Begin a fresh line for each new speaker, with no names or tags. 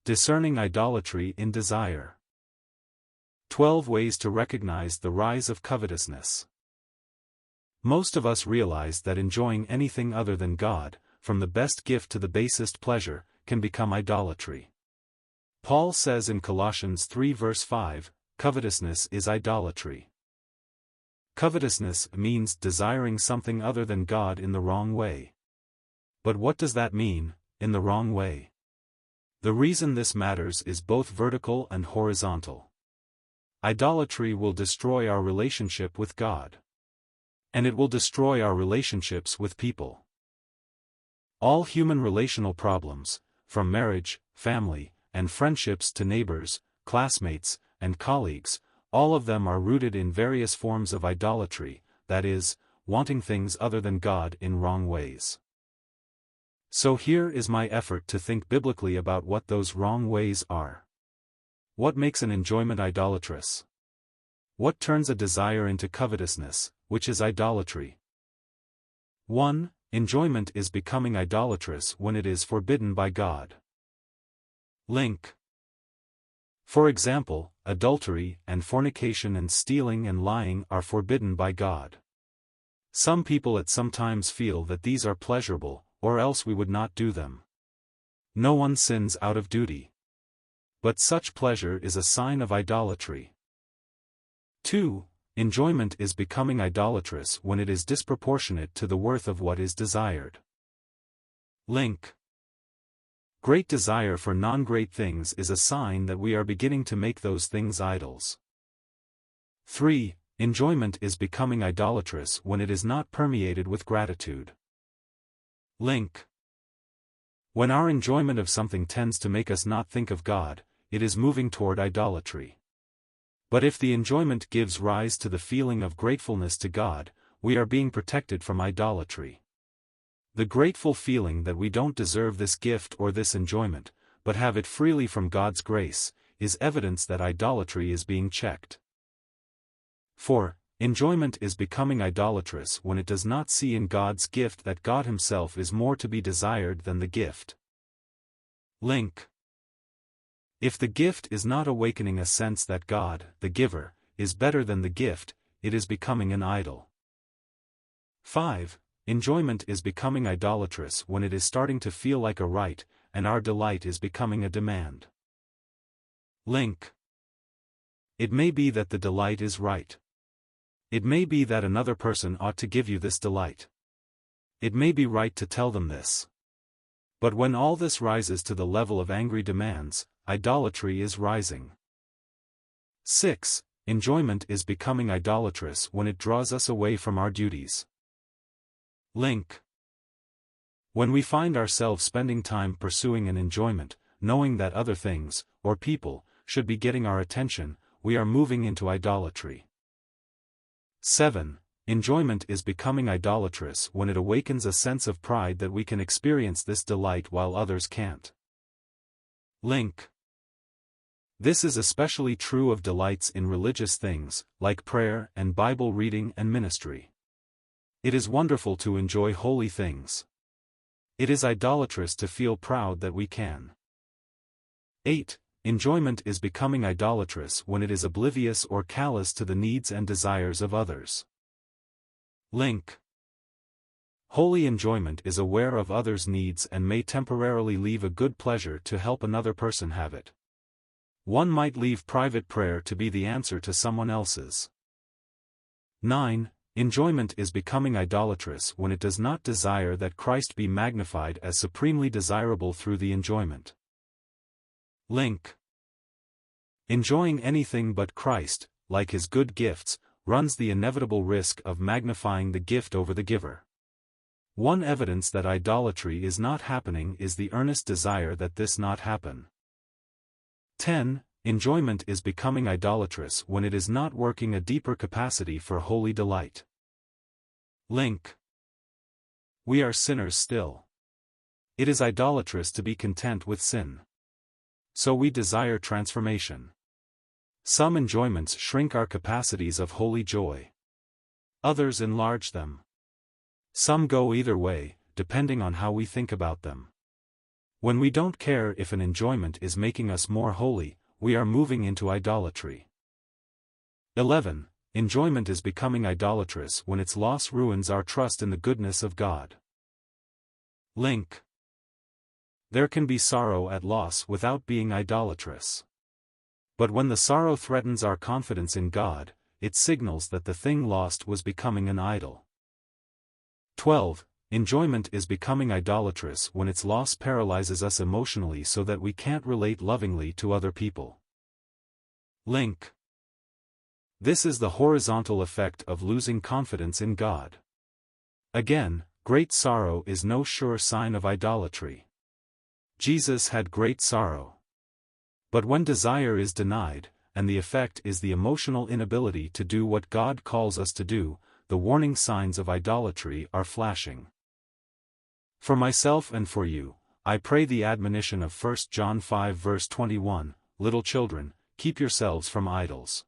Discerning Idolatry in Desire. 12 Ways to Recognize the Rise of Covetousness. Most of us realize that enjoying anything other than God, from the best gift to the basest pleasure, can become idolatry. Paul says in Colossians 3 verse 5, "Covetousness is idolatry." Covetousness means desiring something other than God in the wrong way. But what does that mean, in the wrong way? The reason this matters is both vertical and horizontal. Idolatry will destroy our relationship with God. And it will destroy our relationships with people. All human relational problems, from marriage, family, and friendships to neighbors, classmates, and colleagues, all of them are rooted in various forms of idolatry, that is, wanting things other than God in wrong ways. So here is my effort to think biblically about what those wrong ways are. What makes an enjoyment idolatrous? What turns a desire into covetousness, which is idolatry? 1. Enjoyment is becoming idolatrous when it is forbidden by God. Link. For example, adultery and fornication and stealing and lying are forbidden by God. Some people at some times feel that these are pleasurable, or else we would not do them. No one sins out of duty. But such pleasure is a sign of idolatry. 2. Enjoyment is becoming idolatrous when it is disproportionate to the worth of what is desired. Link. Great desire for non-great things is a sign that we are beginning to make those things idols. 3. Enjoyment is becoming idolatrous when it is not permeated with gratitude. Link. When our enjoyment of something tends to make us not think of God, it is moving toward idolatry. But if the enjoyment gives rise to the feeling of gratefulness to God, we are being protected from idolatry. The grateful feeling that we don't deserve this gift or this enjoyment, but have it freely from God's grace, is evidence that idolatry is being checked. 4. Enjoyment is becoming idolatrous when it does not see in God's gift that God Himself is more to be desired than the gift. Link. If the gift is not awakening a sense that God, the giver, is better than the gift, it is becoming an idol. 5. Enjoyment is becoming idolatrous when it is starting to feel like a right, and our delight is becoming a demand. Link. It may be that the delight is right. It may be that another person ought to give you this delight. It may be right to tell them this. But when all this rises to the level of angry demands, idolatry is rising. 6. Enjoyment is becoming idolatrous when it draws us away from our duties. Link. When we find ourselves spending time pursuing an enjoyment, knowing that other things, or people, should be getting our attention, we are moving into idolatry. 7. Enjoyment is becoming idolatrous when it awakens a sense of pride that we can experience this delight while others can't. Link. This is especially true of delights in religious things, like prayer and Bible reading and ministry. It is wonderful to enjoy holy things. It is idolatrous to feel proud that we can. 8. Enjoyment is becoming idolatrous when it is oblivious or callous to the needs and desires of others. Link. Holy enjoyment is aware of others' needs and may temporarily leave a good pleasure to help another person have it. One might leave private prayer to be the answer to someone else's. 9. Enjoyment is becoming idolatrous when it does not desire that Christ be magnified as supremely desirable through the enjoyment. Link. Enjoying anything but Christ, like His good gifts, runs the inevitable risk of magnifying the gift over the giver. One evidence that idolatry is not happening is the earnest desire that this not happen. 10. Enjoyment is becoming idolatrous when it is not working a deeper capacity for holy delight. Link. We are sinners still. It is idolatrous to be content with sin. So we desire transformation. Some enjoyments shrink our capacities of holy joy. Others enlarge them. Some go either way, depending on how we think about them. When we don't care if an enjoyment is making us more holy, we are moving into idolatry. 11. Enjoyment is becoming idolatrous when its loss ruins our trust in the goodness of God. Link. There can be sorrow at loss without being idolatrous. But when the sorrow threatens our confidence in God, it signals that the thing lost was becoming an idol. 12. Enjoyment is becoming idolatrous when its loss paralyzes us emotionally so that we can't relate lovingly to other people. Link. This is the horizontal effect of losing confidence in God. Again, great sorrow is no sure sign of idolatry. Jesus had great sorrow. But when desire is denied, and the effect is the emotional inability to do what God calls us to do, the warning signs of idolatry are flashing. For myself and for you, I pray the admonition of 1 John 5 verse 21, "Little children, keep yourselves from idols."